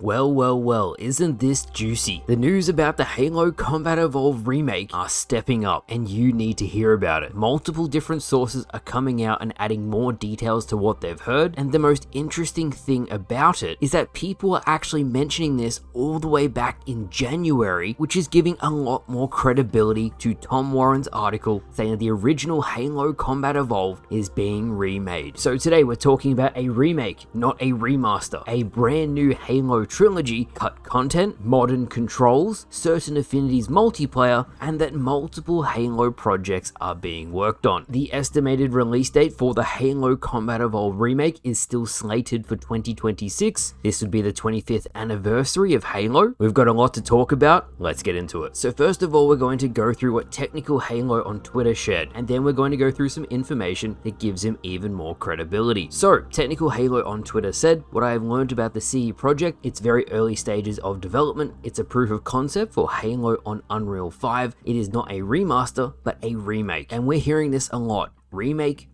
Well, isn't this juicy? The news about the Halo Combat Evolved remake are stepping up, and you need to hear about it. Multiple different sources are coming out and adding more details to what they've heard, and the most interesting thing about it is that people are actually mentioning this all the way back in January, which is giving a lot more credibility to Tom Warren's article saying that the original Halo Combat Evolved is being remade. So today we're talking about a remake, not a remaster, a brand new Halo Trilogy, cut content, modern controls, certain affinities multiplayer, and that multiple Halo projects are being worked on. The estimated release date for the Halo Combat Evolved remake is still slated for 2026. This would be the 25th anniversary of Halo. We've got a lot to talk about. Let's get into it. So first of all, we're going to go through what Technical Halo on Twitter shared, and then we're going to go through some information that gives him even more credibility. So Technical Halo on Twitter said, "What I have learned about the CE project, it's very early stages of development. It's a proof of concept for Halo on Unreal 5. It is not a remaster, but a remake." And we're hearing this a lot. Remake.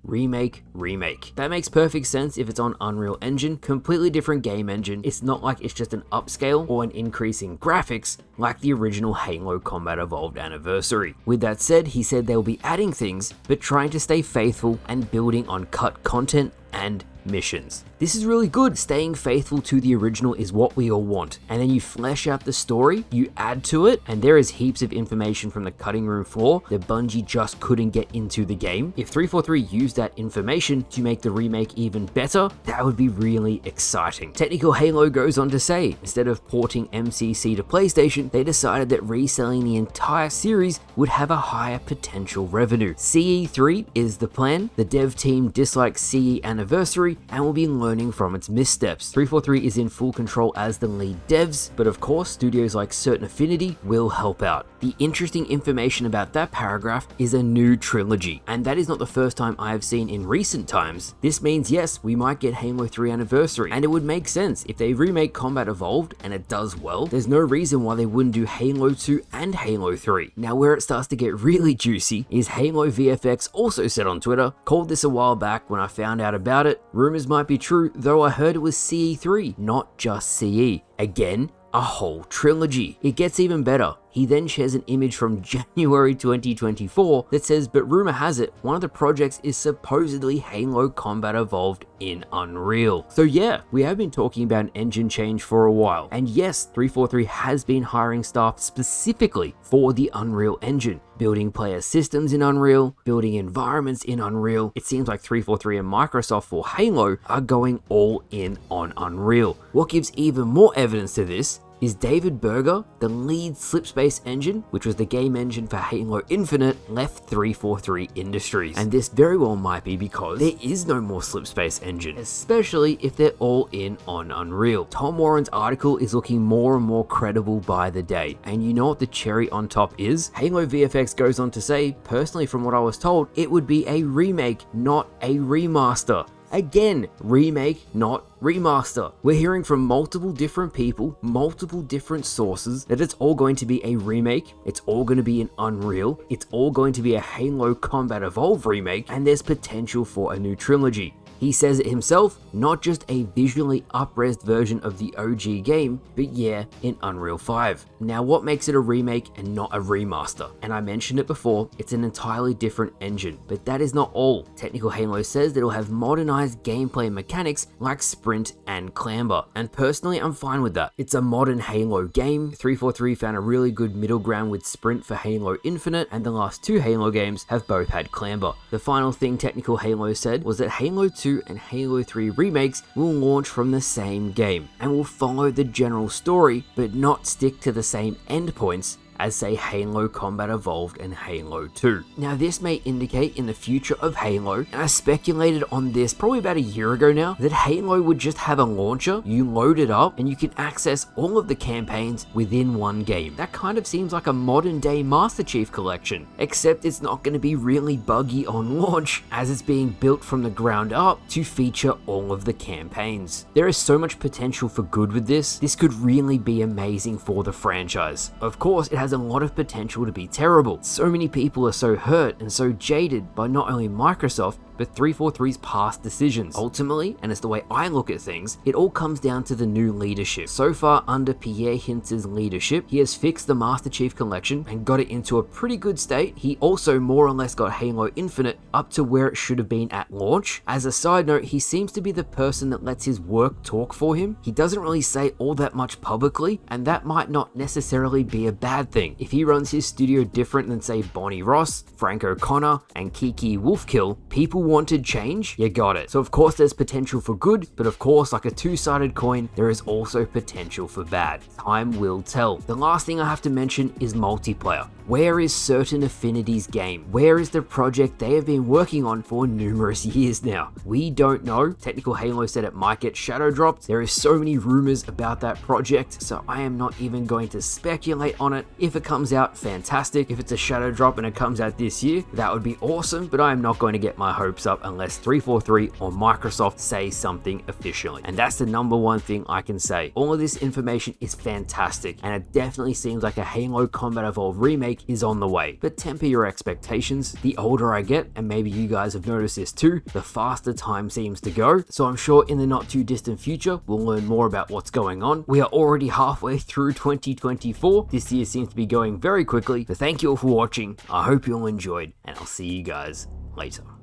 That makes perfect sense if it's on Unreal Engine, completely different game engine. It's not like it's just an upscale or an increase in graphics like the original Halo Combat Evolved anniversary. With that said, he said they'll be adding things, but trying to stay faithful and building on cut content and missions. This is really good. Staying faithful to the original is what we all want. And then you flesh out the story, you add to it, and there is heaps of information from the cutting room floor that Bungie just couldn't get into the game. If 343 used that information to make the remake even better, that would be really exciting. Technical Halo goes on to say, instead of porting MCC to PlayStation, they decided that reselling the entire series would have a higher potential revenue. CE3 is the plan. The dev team dislikes CE Anniversary and will be learning from its missteps. 343 is in full control as the lead devs, but of course studios like Certain Affinity will help out. The interesting information about that paragraph is a new trilogy, and that is not the first time I have seen in recent times. This means yes, we might get Halo 3 Anniversary, and it would make sense if they remake Combat Evolved and it does well. There's no reason why they wouldn't do Halo 2 and Halo 3. Now where it starts to get really juicy is Halo VFX also said on Twitter, "Called this a while back when I found out about it. Rumors might be true, though I heard it was CE3, not just CE. Again, a whole trilogy." It gets even better. He then shares an image from January 2024 that says, "But rumor has it, one of the projects is supposedly Halo Combat Evolved in Unreal." So yeah, we have been talking about an engine change for a while. And yes, 343 has been hiring staff specifically for the Unreal Engine, building player systems in Unreal, building environments in Unreal. It seems like 343 and Microsoft for Halo are going all in on Unreal. What gives even more evidence to this is David Berger, the lead Slipspace engine, which was the game engine for Halo Infinite, left 343 Industries. And this very well might be because there is no more Slipspace engine, especially if they're all in on Unreal. Tom Warren's article is looking more and more credible by the day. And you know what the cherry on top is? Halo VFX goes on to say, "Personally, from what I was told, it would be a remake, not a remaster." Again, remake, not remaster. We're hearing from multiple different people, multiple different sources, that it's all going to be a remake, it's all going to be an Unreal, it's all going to be a Halo Combat Evolved remake, and there's potential for a new trilogy. He says it himself, not just a visually up-resed version of the OG game, but yeah, in Unreal 5. Now what makes it a remake and not a remaster? And I mentioned it before, it's an entirely different engine, but that is not all. Technical Halo says that it'll have modernized gameplay mechanics like sprint and clamber, and personally I'm fine with that. It's a modern Halo game. 343 found a really good middle ground with sprint for Halo Infinite, and the last two Halo games have both had clamber. The final thing Technical Halo said was that Halo 2 and Halo 3 remakes will launch from the same game and will follow the general story but not stick to the same endpoints as say Halo Combat Evolved and Halo 2. Now this may indicate in the future of Halo, and I speculated on this probably about a year ago now, that Halo would just have a launcher, you load it up, and you can access all of the campaigns within one game. That kind of seems like a modern day Master Chief Collection, except it's not going to be really buggy on launch as it's being built from the ground up to feature all of the campaigns. There is so much potential for good with this. This could really be amazing for the franchise. Of course, it has a lot of potential to be terrible. So many people are so hurt and so jaded by not only Microsoft, but 343's past decisions. Ultimately, and it's the way I look at things, it all comes down to the new leadership. So far, under Pierre Hintz's leadership, he has fixed the Master Chief Collection and got it into a pretty good state. He also more or less got Halo Infinite up to where it should have been at launch. As a side note, he seems to be the person that lets his work talk for him. He doesn't really say all that much publicly, and that might not necessarily be a bad thing. If he runs his studio different than say Bonnie Ross, Frank O'Connor, and Kiki Wolfkill, people wanted change, you got it. So of course there's potential for good, but of course like a two-sided coin, there is also potential for bad. Time will tell. The last thing I have to mention is multiplayer. Where is Certain Affinity's game? Where is the project they have been working on for numerous years now? We don't know. Technical Halo said it might get shadow dropped. There is so many rumors about that project, so I am not even going to speculate on it. If it comes out, fantastic. If it's a shadow drop and it comes out this year, that would be awesome, but I am not going to get my hopes up unless 343 or Microsoft say something officially. And that's the number one thing I can say. All of this information is fantastic, and it definitely seems like a Halo Combat Evolved remake is on the way, but temper your expectations. The older I get, and maybe you guys have noticed this too, the faster time seems to go, so I'm sure in the not too distant future we'll learn more about what's going on. We are already halfway through 2024. This year seems to be going very quickly, but thank you all for watching. I hope you all enjoyed, and I'll see you guys later.